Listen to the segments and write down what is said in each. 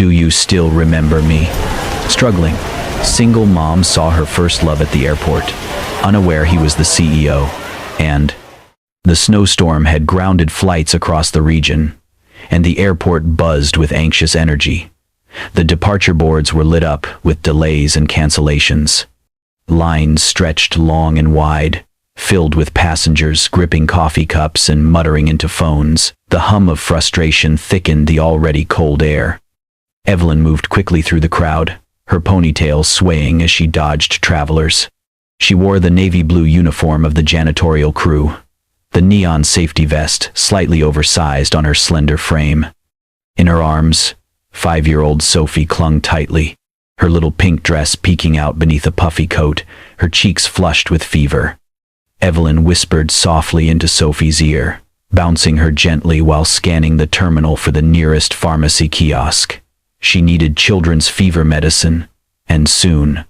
Do you still remember me? Struggling, single mom saw her first love at the airport, unaware he was the CEO, and the snowstorm had grounded flights across the region, and the airport buzzed with anxious energy. The departure boards were lit up with delays and cancellations. Lines stretched long and wide, filled with passengers gripping coffee cups and muttering into phones. The hum of frustration thickened the already cold air. Evelyn moved quickly through the crowd, her ponytail swaying as she dodged travelers. She wore the navy blue uniform of the janitorial crew, the neon safety vest slightly oversized on her slender frame. In her arms, 5-year-old Sophie clung tightly, her little pink dress peeking out beneath a puffy coat, her cheeks flushed with fever. Evelyn whispered softly into Sophie's ear, bouncing her gently while scanning the terminal for the nearest pharmacy kiosk. She needed children's fever medicine, and soon.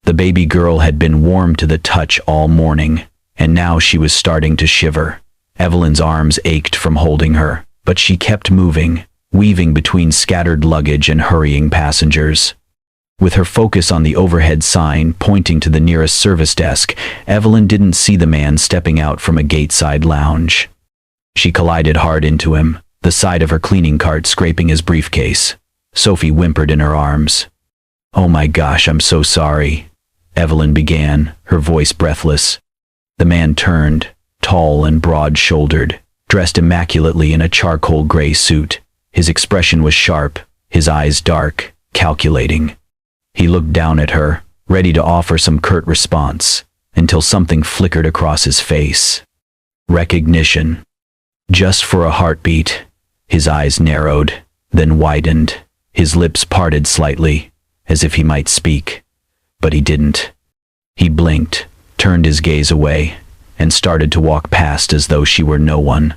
The baby girl had been warm to the touch all morning, and now she was starting to shiver. Evelyn's arms ached from holding her, but she kept moving, weaving between scattered luggage and hurrying passengers. With her focus on the overhead sign pointing to the nearest service desk, Evelyn didn't see the man stepping out from a gateside lounge. She collided hard into him, the side of her cleaning cart scraping his briefcase. Sophie whimpered in her arms. "Oh my gosh, I'm so sorry," Evelyn began, her voice breathless. The man turned, tall and broad-shouldered, dressed immaculately in a charcoal gray suit. His expression was sharp, his eyes dark, calculating. He looked down at her, ready to offer some curt response, until something flickered across his face. Recognition. Just for a heartbeat. His eyes narrowed, then widened. His lips parted slightly, as if he might speak, but he didn't. He blinked, turned his gaze away, and started to walk past as though she were no one.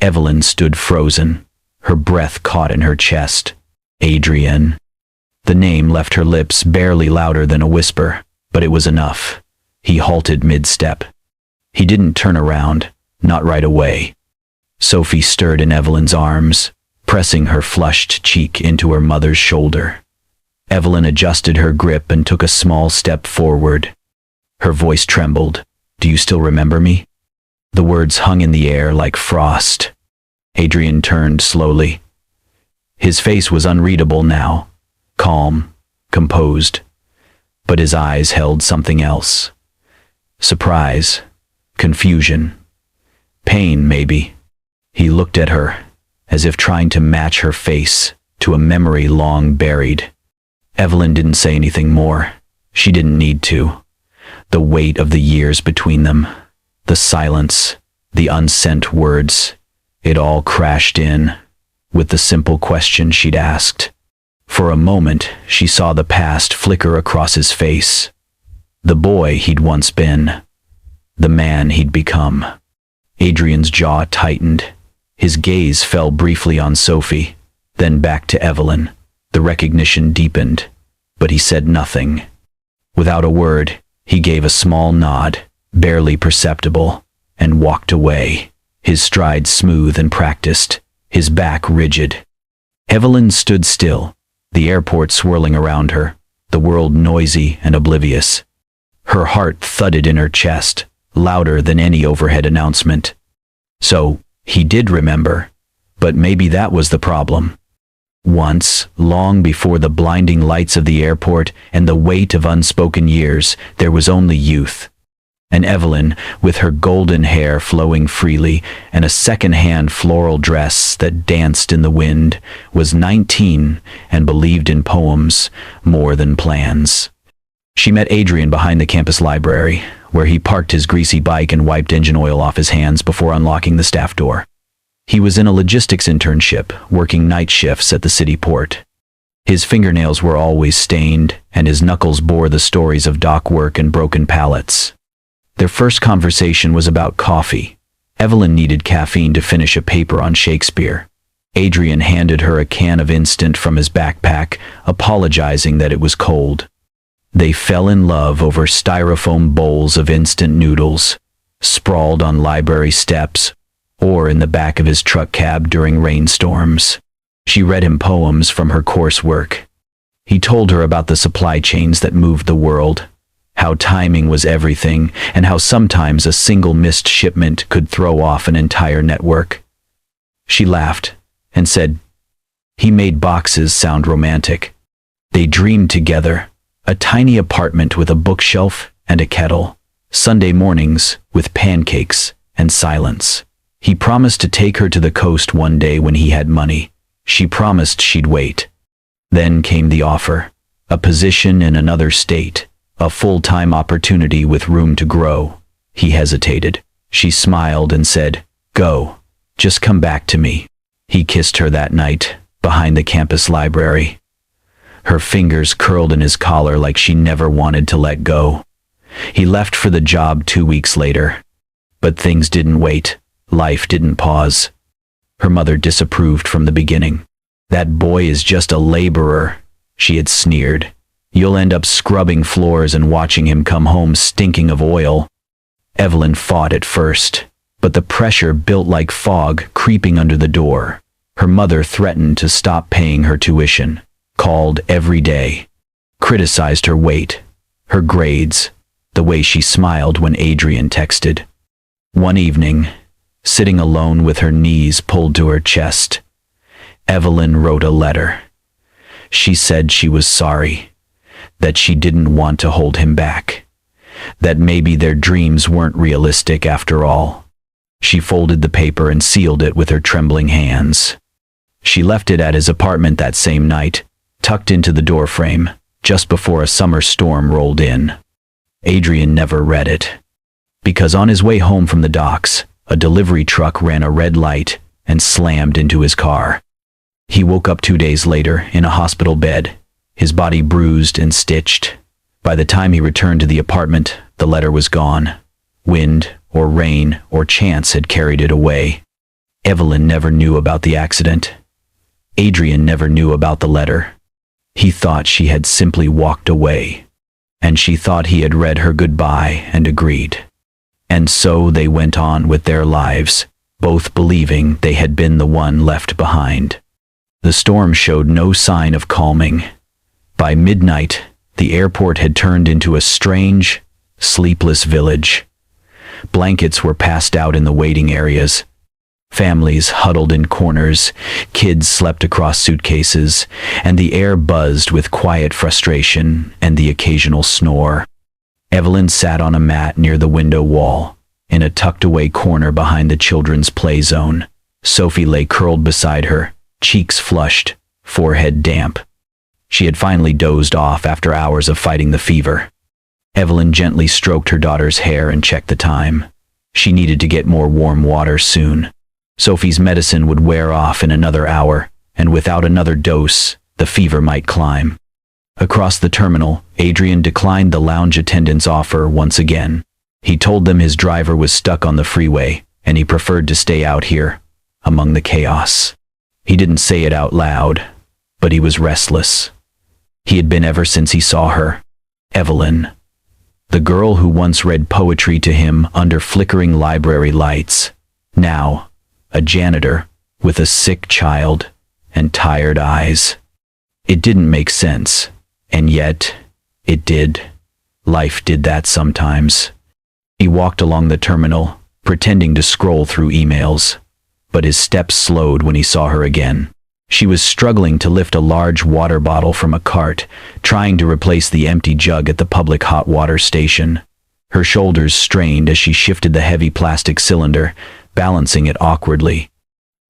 Evelyn stood frozen, her breath caught in her chest. Adrian. The name left her lips barely louder than a whisper, but it was enough. He halted mid-step. He didn't turn around, not right away. Sophie stirred in Evelyn's arms, pressing her flushed cheek into her mother's shoulder. Evelyn adjusted her grip and took a small step forward. Her voice trembled. "Do you still remember me?" The words hung in the air like frost. Adrian turned slowly. His face was unreadable now, calm, composed, but his eyes held something else. Surprise, confusion, pain maybe. He looked at her, as if trying to match her face to a memory long buried. Evelyn didn't say anything more. She didn't need to. The weight of the years between them, the silence, the unsent words, it all crashed in with the simple question she'd asked. For a moment, she saw the past flicker across his face. The boy he'd once been. The man he'd become. Adrian's jaw tightened. His gaze fell briefly on Sophie, then back to Evelyn. The recognition deepened, but he said nothing. Without a word, he gave a small nod, barely perceptible, and walked away, his stride smooth and practiced, his back rigid. Evelyn stood still, the airport swirling around her, the world noisy and oblivious. Her heart thudded in her chest, louder than any overhead announcement. So, he did remember, but maybe that was the problem. Once, long before the blinding lights of the airport and the weight of unspoken years, there was only youth. And Evelyn, with her golden hair flowing freely and a second-hand floral dress that danced in the wind, was 19 and believed in poems more than plans. She met Adrian behind the campus library, where he parked his greasy bike and wiped engine oil off his hands before unlocking the staff door. He was in a logistics internship, working night shifts at the city port. His fingernails were always stained, and his knuckles bore the stories of dock work and broken pallets. Their first conversation was about coffee. Evelyn needed caffeine to finish a paper on Shakespeare. Adrian handed her a can of instant from his backpack, apologizing that it was cold. They fell in love over styrofoam bowls of instant noodles, sprawled on library steps, or in the back of his truck cab during rainstorms. She read him poems from her coursework. He told her about the supply chains that moved the world, how timing was everything, and how sometimes a single missed shipment could throw off an entire network. She laughed and said, "He made boxes sound romantic." They dreamed together, a tiny apartment with a bookshelf and a kettle, Sunday mornings with pancakes and silence. He promised to take her to the coast one day when he had money. She promised she'd wait. Then came the offer, a position in another state, a full-time opportunity with room to grow. He hesitated. She smiled and said, "Go. Just come back to me." He kissed her that night, behind the campus library. Her fingers curled in his collar like she never wanted to let go. He left for the job 2 weeks later. But things didn't wait. Life didn't pause. Her mother disapproved from the beginning. "That boy is just a laborer," she had sneered. "You'll end up scrubbing floors and watching him come home stinking of oil." Evelyn fought at first, but the pressure built like fog creeping under the door. Her mother threatened to stop paying her tuition, called every day, criticized her weight, her grades, the way she smiled when Adrian texted. One evening, sitting alone with her knees pulled to her chest, Evelyn wrote a letter. She said she was sorry, that she didn't want to hold him back, that maybe their dreams weren't realistic after all. She folded the paper and sealed it with her trembling hands. She left it at his apartment that same night, tucked into the doorframe, just before a summer storm rolled in. Adrian never read it, because on his way home from the docks, a delivery truck ran a red light and slammed into his car. He woke up 2 days later in a hospital bed, his body bruised and stitched. By the time he returned to the apartment, the letter was gone. Wind or rain or chance had carried it away. Evelyn never knew about the accident. Adrian never knew about the letter. He thought she had simply walked away, and she thought he had read her goodbye and agreed. And so they went on with their lives, both believing they had been the one left behind. The storm showed no sign of calming. By midnight, the airport had turned into a strange, sleepless village. Blankets were passed out in the waiting areas. Families huddled in corners, kids slept across suitcases, and the air buzzed with quiet frustration and the occasional snore. Evelyn sat on a mat near the window wall, in a tucked-away corner behind the children's play zone. Sophie lay curled beside her, cheeks flushed, forehead damp. She had finally dozed off after hours of fighting the fever. Evelyn gently stroked her daughter's hair and checked the time. She needed to get more warm water soon. Sophie's medicine would wear off in another hour, and without another dose, the fever might climb. Across the terminal, Adrian declined the lounge attendant's offer once again. He told them his driver was stuck on the freeway, and he preferred to stay out here, among the chaos. He didn't say it out loud, but he was restless. He had been ever since he saw her. Evelyn, the girl who once read poetry to him under flickering library lights, now a janitor with a sick child and tired eyes. It didn't make sense, and yet it did. Life did that sometimes. He walked along the terminal, pretending to scroll through emails, but his steps slowed when he saw her again. She was struggling to lift a large water bottle from a cart, trying to replace the empty jug at the public hot water station. Her shoulders strained as she shifted the heavy plastic cylinder, balancing it awkwardly.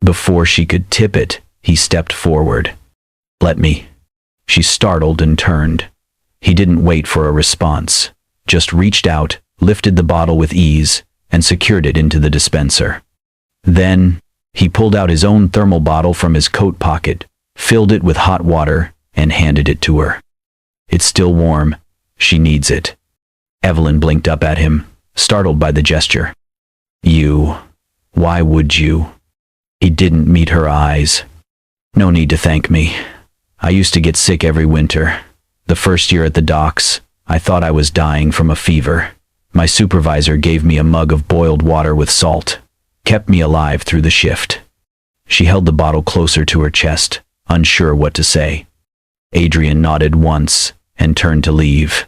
Before she could tip it, he stepped forward. "Let me." She startled and turned. He didn't wait for a response, just reached out, lifted the bottle with ease, and secured it into the dispenser. Then, he pulled out his own thermal bottle from his coat pocket, filled it with hot water, and handed it to her. "It's still warm. She needs it." Evelyn blinked up at him, startled by the gesture. "You. Why would you?" He didn't meet her eyes. "No need to thank me. I used to get sick every winter. The first year at the docks, I thought I was dying from a fever. My supervisor gave me a mug of boiled water with salt, kept me alive through the shift." She held the bottle closer to her chest, unsure what to say. Adrian nodded once and turned to leave,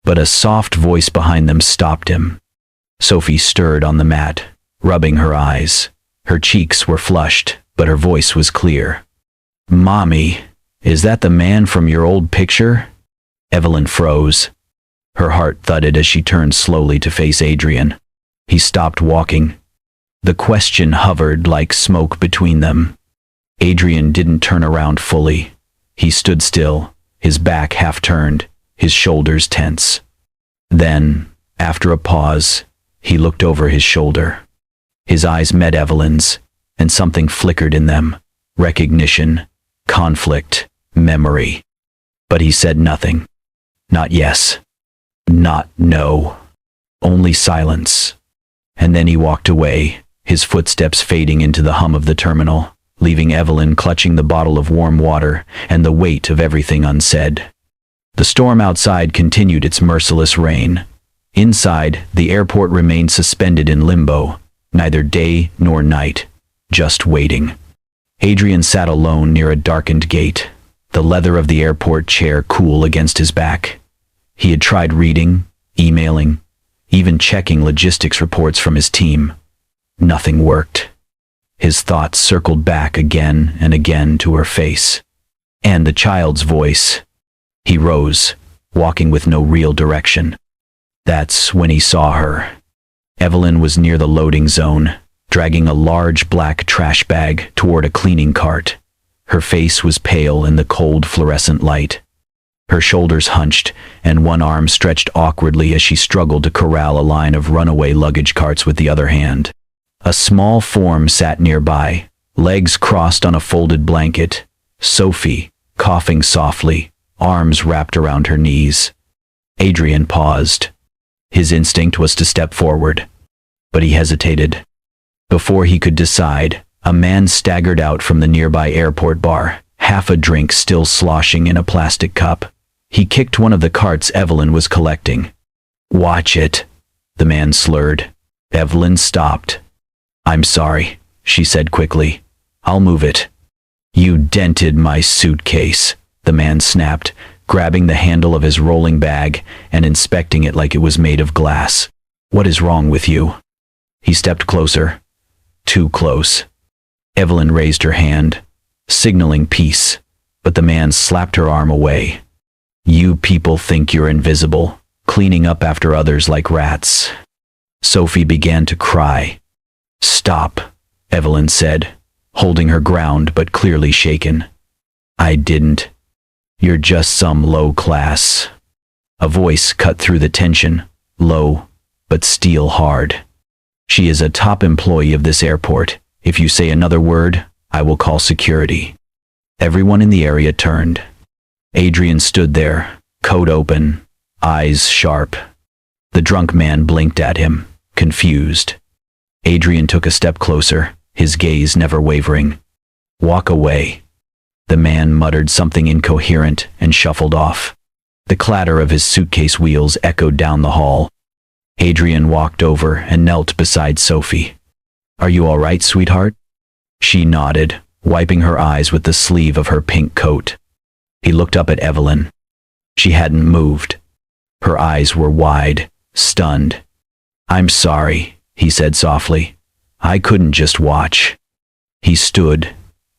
but a soft voice behind them stopped him. Sophie stirred on the mat, rubbing her eyes. Her cheeks were flushed, but her voice was clear. "Mommy, is that the man from your old picture?" Evelyn froze. Her heart thudded as she turned slowly to face Adrian. He stopped walking. The question hovered like smoke between them. Adrian didn't turn around fully. He stood still, his back half turned, his shoulders tense. Then, after a pause, he looked over his shoulder. His eyes met Evelyn's, and something flickered in them. Recognition, conflict, memory. But he said nothing. Not yes. Not no. Only silence. And then he walked away, his footsteps fading into the hum of the terminal, leaving Evelyn clutching the bottle of warm water and the weight of everything unsaid. The storm outside continued its merciless rain. Inside, the airport remained suspended in limbo, neither day nor night, just waiting. Adrian sat alone near a darkened gate, the leather of the airport chair cool against his back. He had tried reading, emailing, even checking logistics reports from his team. Nothing worked. His thoughts circled back again and again to her face. And the child's voice. He rose, walking with no real direction. That's when he saw her. Evelyn was near the loading zone, dragging a large black trash bag toward a cleaning cart. Her face was pale in the cold fluorescent light. Her shoulders hunched, and one arm stretched awkwardly as she struggled to corral a line of runaway luggage carts with the other hand. A small form sat nearby, legs crossed on a folded blanket. Sophie, coughing softly, arms wrapped around her knees. Adrian paused. His instinct was to step forward, but he hesitated. Before he could decide, a man staggered out from the nearby airport bar, half a drink still sloshing in a plastic cup. He kicked one of the carts Evelyn was collecting. "Watch it," the man slurred. Evelyn stopped. "I'm sorry," she said quickly. "I'll move it." "You dented my suitcase," the man snapped, grabbing the handle of his rolling bag and inspecting it like it was made of glass. "What is wrong with you?" He stepped closer. Too close. Evelyn raised her hand, signaling peace, but the man slapped her arm away. "You people think you're invisible, cleaning up after others like rats." Sophie began to cry. "Stop," Evelyn said, holding her ground but clearly shaken. "I didn't. You're just some low class." A voice cut through the tension, low, but steel hard. "She is a top employee of this airport. If you say another word, I will call security." Everyone in the area turned. Adrian stood there, coat open, eyes sharp. The drunk man blinked at him, confused. Adrian took a step closer, his gaze never wavering. "Walk away." The man muttered something incoherent and shuffled off. The clatter of his suitcase wheels echoed down the hall. Adrian walked over and knelt beside Sophie. "Are you all right, sweetheart?" She nodded, wiping her eyes with the sleeve of her pink coat. He looked up at Evelyn. She hadn't moved. Her eyes were wide, stunned. "I'm sorry," he said softly. "I couldn't just watch." He stood,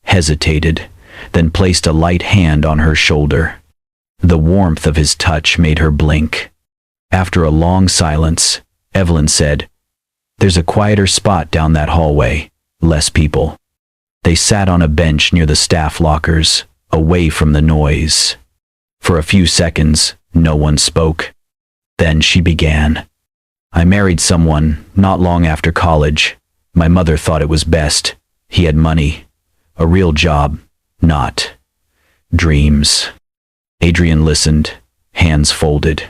hesitated, then placed a light hand on her shoulder. The warmth of his touch made her blink. After a long silence, Evelyn said, "There's a quieter spot down that hallway, less people." They sat on a bench near the staff lockers, away from the noise. For a few seconds, no one spoke. Then she began. "I married someone not long after college. My mother thought it was best. He had money, a real job, not dreams." Adrian listened, hands folded.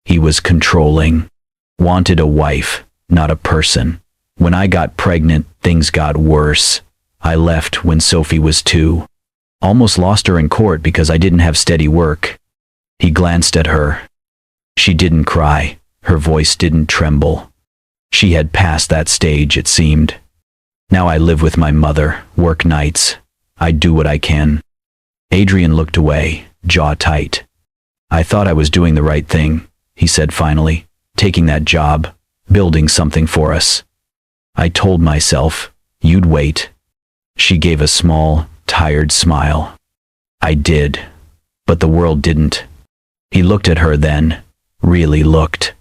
He was controlling. Wanted a wife, not a person. "When I got pregnant, things got worse. I left when Sophie was 2. Almost lost her in court because I didn't have steady work." He glanced at her. She didn't cry. Her voice didn't tremble. She had passed that stage, it seemed. "Now I live with my mother, work nights. I do what I can. Adrian looked away, jaw tight. "I thought I was doing the right thing," he said finally, "taking that job, building something for us. I told myself, you'd wait." She gave a small, tired smile. "I did, but the world didn't." He looked at her then, really looked.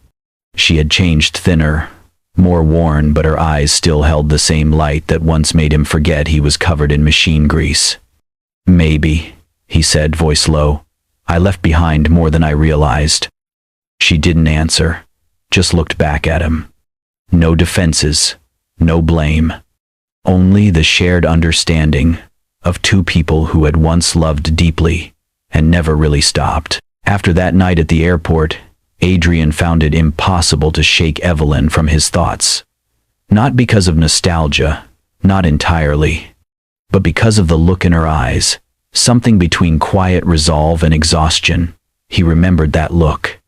She had changed thinner, more worn, but her eyes still held the same light that once made him forget he was covered in machine grease. "Maybe," he said, voice low. "I left behind more than I realized." She didn't answer, just looked back at him. No defenses, no blame. Only the shared understanding of two people who had once loved deeply and never really stopped. After that night at the airport, Adrian found it impossible to shake Evelyn from his thoughts. Not because of nostalgia, not entirely, but because of the look in her eyes, something between quiet resolve and exhaustion. He remembered that look.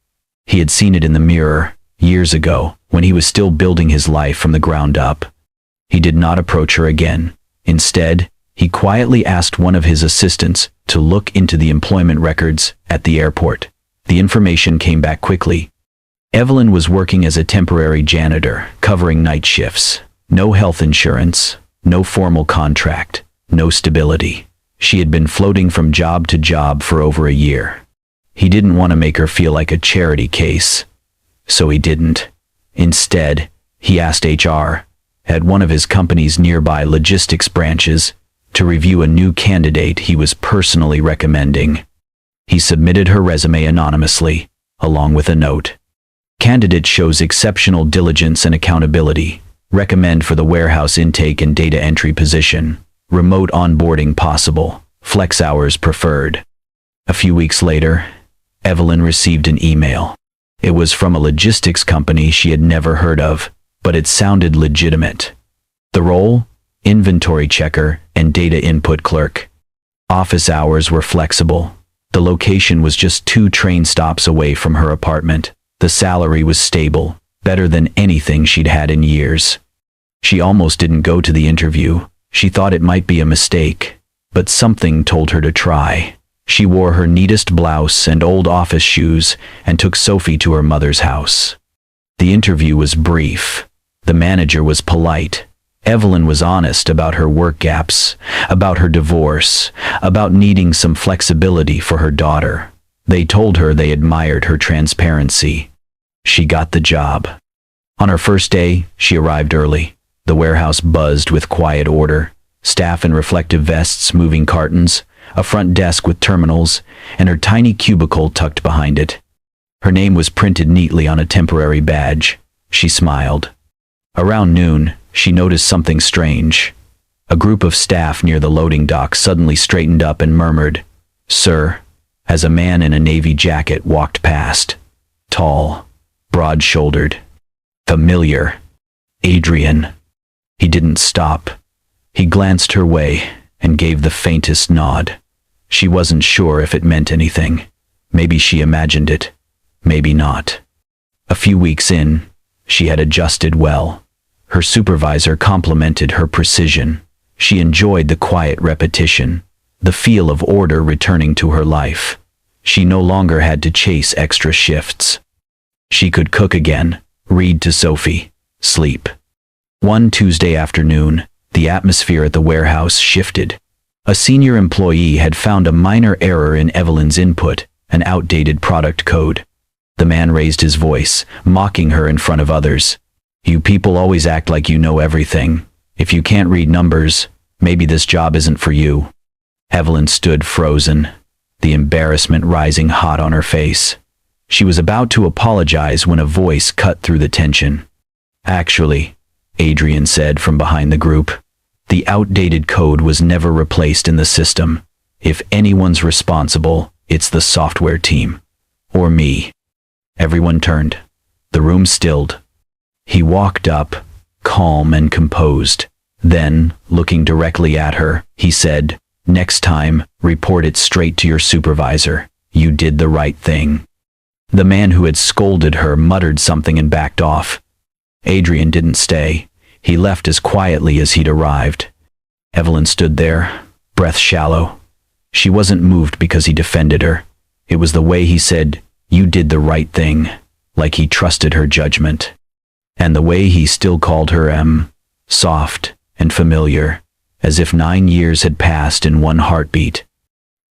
He had seen it in the mirror, years ago, when he was still building his life from the ground up. He did not approach her again. Instead, he quietly asked one of his assistants to look into the employment records at the airport. The information came back quickly. Evelyn was working as a temporary janitor, covering night shifts. No health insurance, no formal contract, no stability. She had been floating from job to job for over a year. He didn't want to make her feel like a charity case, so he didn't. Instead, he asked HR, at one of his company's nearby logistics branches, to review a new candidate he was personally recommending. He submitted her resume anonymously, along with a note. "Candidate shows exceptional diligence and accountability. Recommend for the warehouse intake and data entry position. Remote onboarding possible. Flex hours preferred." A few weeks later, Evelyn received an email. It was from a logistics company she had never heard of, but it sounded legitimate. The role? Inventory checker and data input clerk. Office hours were flexible. The location was just 2 train stops away from her apartment. The salary was stable, better than anything she'd had in years. She almost didn't go to the interview. She thought it might be a mistake, but something told her to try. She wore her neatest blouse and old office shoes and took Sophie to her mother's house. The interview was brief. The manager was polite. Evelyn was honest about her work gaps, about her divorce, about needing some flexibility for her daughter. They told her they admired her transparency. She got the job. On her first day, she arrived early. The warehouse buzzed with quiet order, staff in reflective vests moving cartons, a front desk with terminals, and her tiny cubicle tucked behind it. Her name was printed neatly on a temporary badge. She smiled. Around noon, she noticed something strange. A group of staff near the loading dock suddenly straightened up and murmured, "Sir," as a man in a navy jacket walked past. Tall, broad-shouldered, familiar. Adrian. He didn't stop. He glanced her way and gave the faintest nod. She wasn't sure if it meant anything. Maybe she imagined it. Maybe not. A few weeks in, she had adjusted well. Her supervisor complimented her precision. She enjoyed the quiet repetition, the feel of order returning to her life. She no longer had to chase extra shifts. She could cook again, read to Sophie, sleep. One Tuesday afternoon, the atmosphere at the warehouse shifted. A senior employee had found a minor error in Evelyn's input, an outdated product code. The man raised his voice, mocking her in front of others. "You people always act like you know everything. If you can't read numbers, maybe this job isn't for you." Evelyn stood frozen, the embarrassment rising hot on her face. She was about to apologize when a voice cut through the tension. "Actually," Adrian said from behind the group, "the outdated code was never replaced in the system. If anyone's responsible, it's the software team. Or me." Everyone turned. The room stilled. He walked up, calm and composed. Then, looking directly at her, he said, "Next time, report it straight to your supervisor. You did the right thing." The man who had scolded her muttered something and backed off. Adrian didn't stay. He left as quietly as he'd arrived. Evelyn stood there, breath shallow. She wasn't moved because he defended her. It was the way he said, "You did the right thing," like he trusted her judgment. And the way he still called her soft and familiar, as if 9 years had passed in one heartbeat.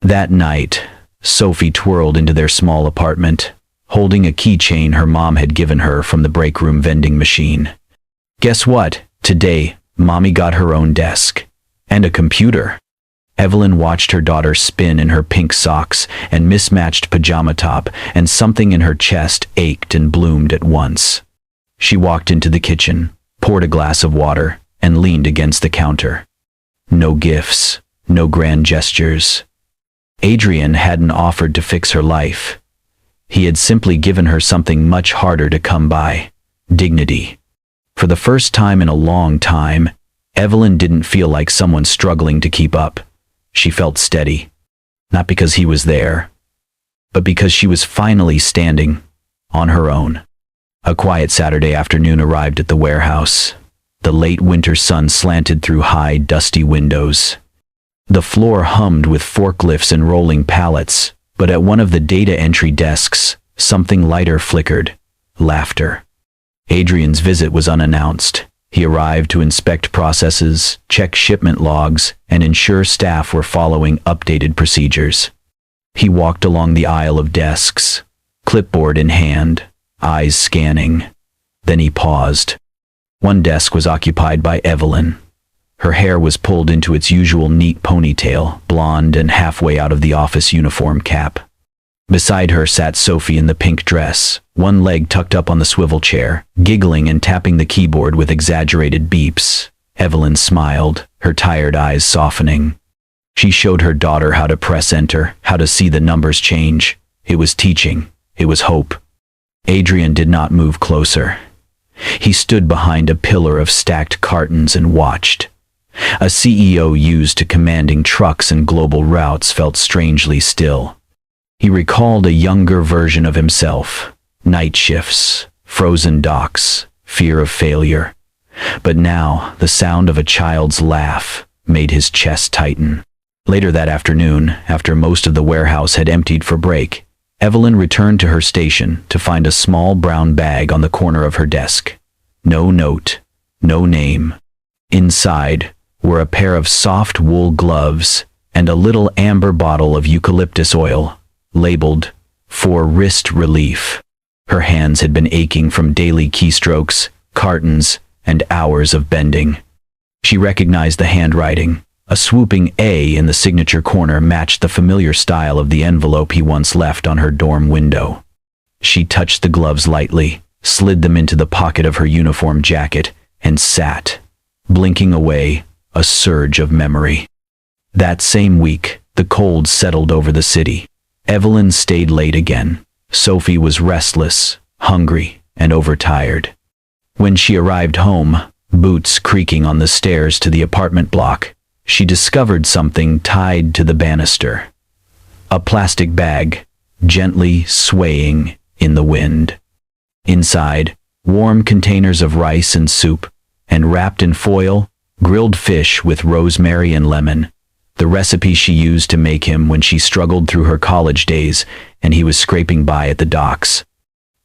That night, Sophie twirled into their small apartment, holding a keychain her mom had given her from the break room vending machine. Guess what? Today, Mommy got her own desk. And a computer. Evelyn watched her daughter spin in her pink socks and mismatched pajama top, and something in her chest ached and bloomed at once. She walked into the kitchen, poured a glass of water, and leaned against the counter. No gifts, no grand gestures. Adrian hadn't offered to fix her life. He had simply given her something much harder to come by: dignity. For the first time in a long time, Evelyn didn't feel like someone struggling to keep up. She felt steady, not because he was there, but because she was finally standing on her own. A quiet Saturday afternoon arrived at the warehouse. The late winter sun slanted through high, dusty windows. The floor hummed with forklifts and rolling pallets, but at one of the data entry desks, something lighter flickered: laughter. Adrian's visit was unannounced. He arrived to inspect processes, check shipment logs, and ensure staff were following updated procedures. He walked along the aisle of desks, clipboard in hand, eyes scanning. Then he paused. One desk was occupied by Evelyn. Her hair was pulled into its usual neat ponytail, blonde and halfway out of the office uniform cap. Beside her sat Sophie in the pink dress, one leg tucked up on the swivel chair, giggling and tapping the keyboard with exaggerated beeps. Evelyn smiled, her tired eyes softening. She showed her daughter how to press enter, how to see the numbers change. It was teaching. It was hope. Adrian did not move closer. He stood behind a pillar of stacked cartons and watched. A CEO used to commanding trucks and global routes felt strangely still. He recalled a younger version of himself: night shifts, frozen docks, fear of failure. But now, the sound of a child's laugh made his chest tighten. Later that afternoon, after most of the warehouse had emptied for break, Evelyn returned to her station to find a small brown bag on the corner of her desk. No note, no name. Inside were a pair of soft wool gloves and a little amber bottle of eucalyptus oil, labeled "for wrist relief." Her hands had been aching from daily keystrokes, cartons, and hours of bending. She recognized the handwriting. A swooping A in the signature corner matched the familiar style of the envelope he once left on her dorm window. She touched the gloves lightly, slid them into the pocket of her uniform jacket, and sat, blinking away a surge of memory. That same week, the cold settled over the city. Evelyn stayed late again. Sophie was restless, hungry, and overtired. When she arrived home, boots creaking on the stairs to the apartment block, she discovered something tied to the banister. A plastic bag, gently swaying in the wind. Inside, warm containers of rice and soup, and wrapped in foil, grilled fish with rosemary and lemon, the recipe she used to make him when she struggled through her college days and he was scraping by at the docks.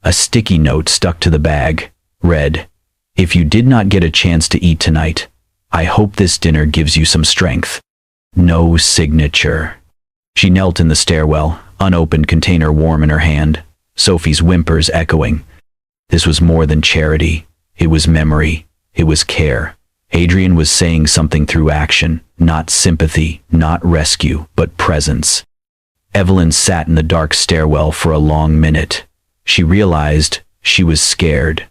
A sticky note stuck to the bag, read, "If you did not get a chance to eat tonight, I hope this dinner gives you some strength." No signature. She knelt in the stairwell, unopened container warm in her hand, Sophie's whimpers echoing. This was more than charity. It was memory. It was care. Adrian was saying something through action, not sympathy, not rescue, but presence. Evelyn sat in the dark stairwell for a long minute. She realized she was scared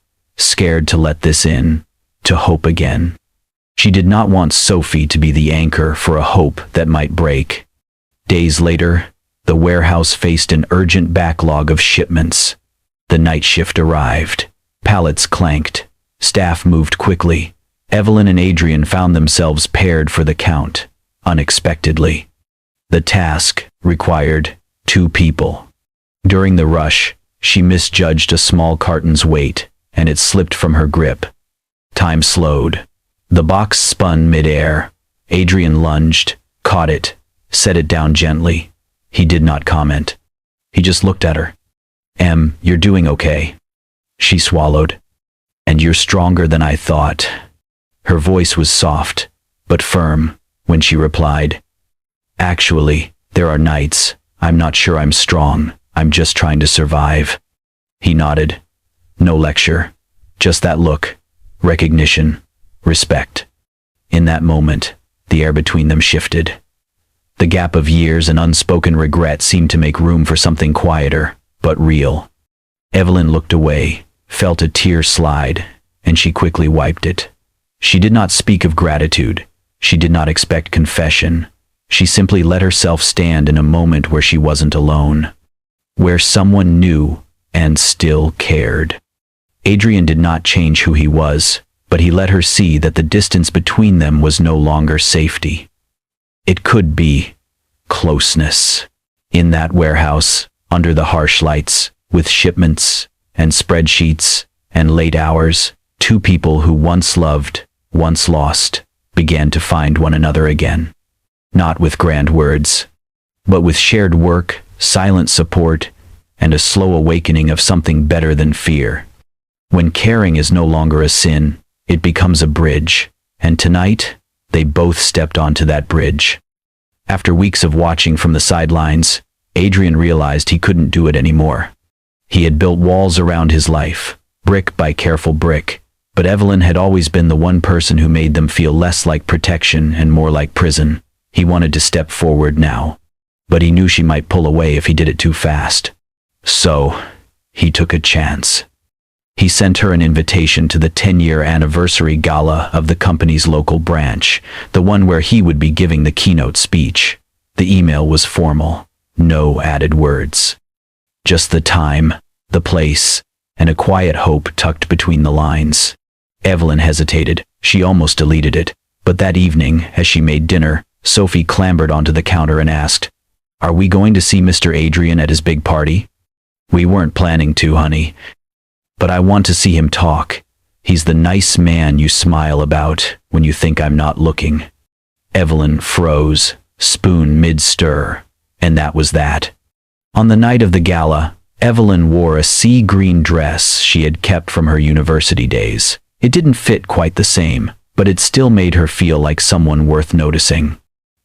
to let this in, to hope again. She did not want Sophie to be the anchor for a hope that might break. Days later, the warehouse faced an urgent backlog of shipments. The night shift arrived. Pallets clanked. Staff moved quickly. Evelyn and Adrian found themselves paired for the count, unexpectedly. The task required 2 people. During the rush, she misjudged a small carton's weight, and it slipped from her grip. Time slowed. The box spun mid-air. Adrian lunged, caught it, Set it down gently. He did not comment. He just looked at her. You're doing okay. She swallowed. And you're stronger than I thought. Her voice was soft, but firm, when she replied. Actually, there are nights, I'm not sure I'm strong, I'm just trying to survive. He nodded. No lecture. Just that look. Recognition. Respect. In that moment, the air between them shifted. The gap of years and unspoken regret seemed to make room for something quieter, but real. Evelyn looked away, felt a tear slide, and she quickly wiped it. She did not speak of gratitude. She did not expect confession. She simply let herself stand in a moment where she wasn't alone. Where someone knew and still cared. Adrian did not change who he was, but he let her see that the distance between them was no longer safety. It could be closeness. In that warehouse, under the harsh lights, with shipments and spreadsheets and late hours, two people who once loved, once lost, began to find one another again. Not with grand words, but with shared work, silent support, and a slow awakening of something better than fear. When caring is no longer a sin, it becomes a bridge, and tonight, they both stepped onto that bridge. After weeks of watching from the sidelines, Adrian realized he couldn't do it anymore. He had built walls around his life, brick by careful brick, but Evelyn had always been the one person who made them feel less like protection and more like prison. He wanted to step forward now, but he knew she might pull away if he did it too fast. So, he took a chance. He sent her an invitation to the 10-year anniversary gala of the company's local branch, the one where he would be giving the keynote speech. The email was formal, no added words. Just the time, the place, and a quiet hope tucked between the lines. Evelyn hesitated. She almost deleted it, but that evening, as she made dinner, Sophie clambered onto the counter and asked, "Are we going to see Mr. Adrian at his big party?" "We weren't planning to, honey. But I want to see him talk. He's the nice man you smile about when you think I'm not looking." Evelyn froze, spoon mid-stir, and that was that. On the night of the gala, Evelyn wore a sea-green dress she had kept from her university days. It didn't fit quite the same, but it still made her feel like someone worth noticing.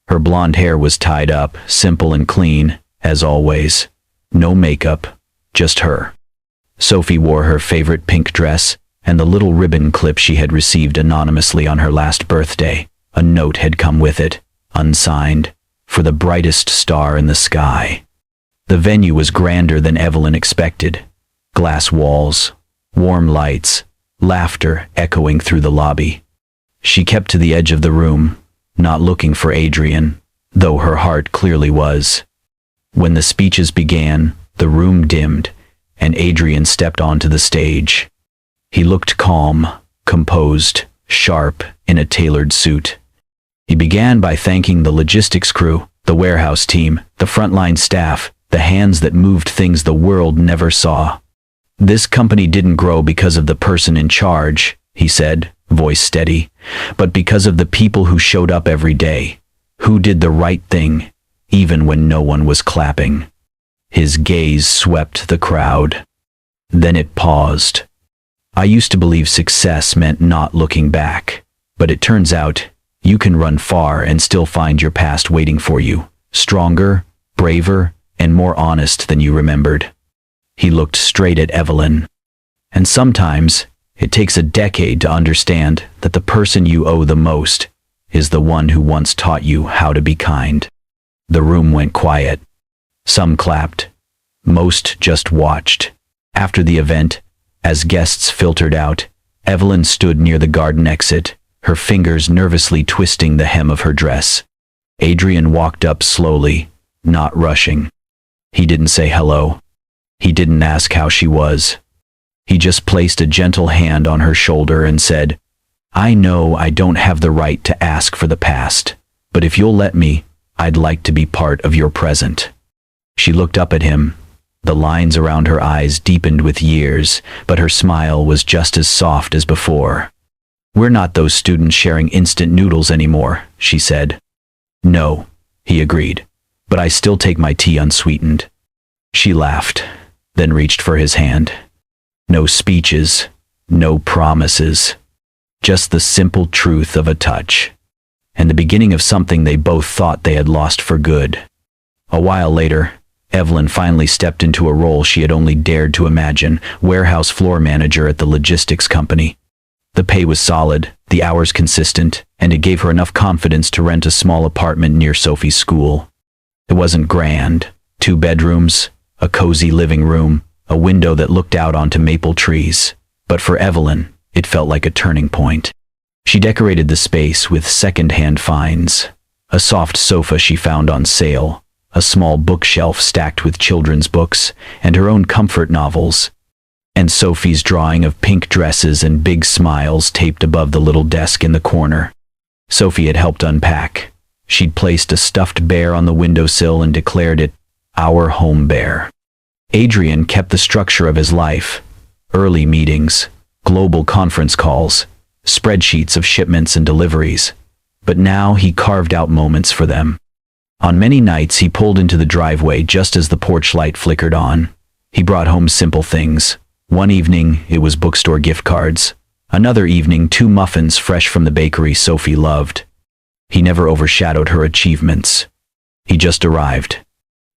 Her blonde hair was tied up, simple and clean, as always. No makeup, just her. Sophie wore her favorite pink dress, and the little ribbon clip she had received anonymously on her last birthday. A note had come with it, unsigned, for the brightest star in the sky. The venue was grander than Evelyn expected. Glass walls, warm lights, laughter echoing through the lobby. She kept to the edge of the room, not looking for Adrian, though her heart clearly was. When the speeches began, the room dimmed, and Adrian stepped onto the stage. He looked calm, composed, sharp, in a tailored suit. He began by thanking the logistics crew, the warehouse team, the frontline staff, the hands that moved things the world never saw. "This company didn't grow because of the person in charge," he said, voice steady, "but because of the people who showed up every day, who did the right thing, even when no one was clapping." His gaze swept the crowd. Then it paused. "I used to believe success meant not looking back, but it turns out you can run far and still find your past waiting for you, stronger, braver, and more honest than you remembered." He looked straight at Evelyn. "And sometimes, it takes a decade to understand that the person you owe the most is the one who once taught you how to be kind." The room went quiet. Some clapped. Most just watched. After the event, as guests filtered out, Evelyn stood near the garden exit, her fingers nervously twisting the hem of her dress. Adrian walked up slowly, not rushing. He didn't say hello. He didn't ask how she was. He just placed a gentle hand on her shoulder and said, "I know I don't have the right to ask for the past, but if you'll let me, I'd like to be part of your present." She looked up at him. The lines around her eyes deepened with years, but her smile was just as soft as before. "We're not those students sharing instant noodles anymore," she said. "No," he agreed. But I still take my tea unsweetened. She laughed, then reached for his hand. No speeches, no promises. Just the simple truth of a touch. And the beginning of something they both thought they had lost for good. A while later, Evelyn finally stepped into a role she had only dared to imagine, warehouse floor manager at the logistics company. The pay was solid, the hours consistent, and it gave her enough confidence to rent a small apartment near Sophie's school. It wasn't grand. 2 bedrooms, a cozy living room, a window that looked out onto maple trees. But for Evelyn, it felt like a turning point. She decorated the space with second-hand finds. A soft sofa she found on sale, a small bookshelf stacked with children's books, and her own comfort novels. And Sophie's drawing of pink dresses and big smiles taped above the little desk in the corner. Sophie had helped unpack. She'd placed a stuffed bear on the windowsill and declared it our home bear. Adrian kept the structure of his life. Early meetings, global conference calls, spreadsheets of shipments and deliveries. But now he carved out moments for them. On many nights he pulled into the driveway just as the porch light flickered on. He brought home simple things. One evening it was bookstore gift cards. Another evening 2 muffins fresh from the bakery Sophie loved. He never overshadowed her achievements. He just arrived.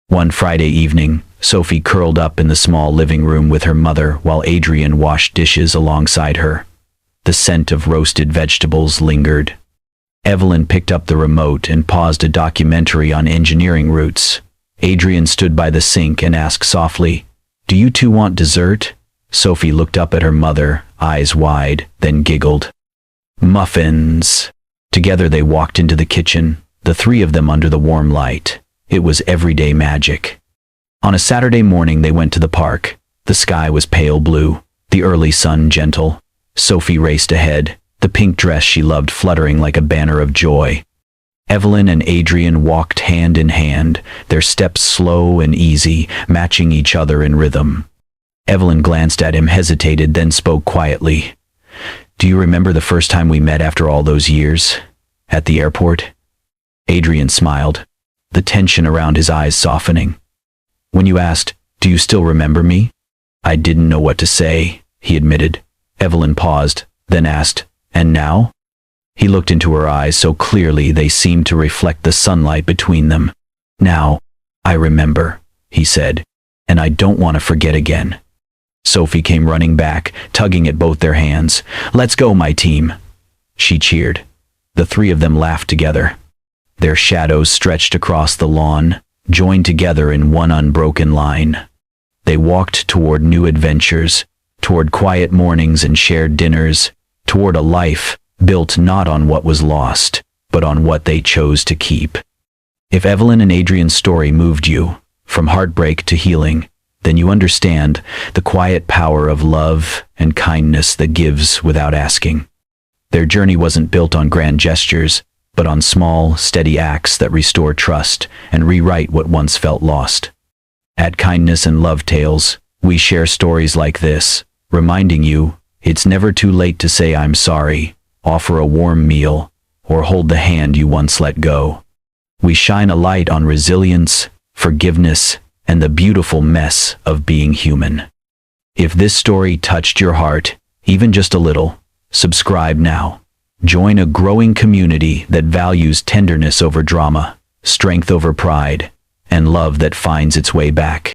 One Friday evening, Sophie curled up in the small living room with her mother while Adrian washed dishes alongside her. The scent of roasted vegetables lingered. Evelyn picked up the remote and paused a documentary on engineering roots. Adrian stood by the sink and asked softly, "Do you two want dessert?" Sophie looked up at her mother, eyes wide, then giggled. Muffins. Together they walked into the kitchen, the 3 of them under the warm light. It was everyday magic. On a Saturday morning they went to the park. The sky was pale blue, the early sun gentle. Sophie raced ahead, the pink dress she loved fluttering like a banner of joy. Evelyn and Adrian walked hand in hand, their steps slow and easy, matching each other in rhythm. Evelyn glanced at him, hesitated, then spoke quietly. "Do you remember the first time we met after all those years? At the airport?" Adrian smiled, the tension around his eyes softening. "When you asked, 'Do you still remember me?' I didn't know what to say," he admitted. Evelyn paused, then asked, "And now?" He looked into her eyes so clearly they seemed to reflect the sunlight between them. "Now, I remember," he said, "and I don't want to forget again." Sophie came running back, tugging at both their hands. "Let's go, my team," she cheered. The 3 of them laughed together. Their shadows stretched across the lawn, joined together in one unbroken line. They walked toward new adventures, toward quiet mornings and shared dinners, toward a life built not on what was lost, but on what they chose to keep. If Evelyn and Adrian's story moved you, from heartbreak to healing, then you understand the quiet power of love and kindness that gives without asking. Their journey wasn't built on grand gestures, but on small, steady acts that restore trust and rewrite what once felt lost. At Kindness and Love Tales, we share stories like this, reminding you it's never too late to say I'm sorry, offer a warm meal, or hold the hand you once let go. We shine a light on resilience, forgiveness, and the beautiful mess of being human. If this story touched your heart, even just a little, subscribe now. Join a growing community that values tenderness over drama, strength over pride, and love that finds its way back.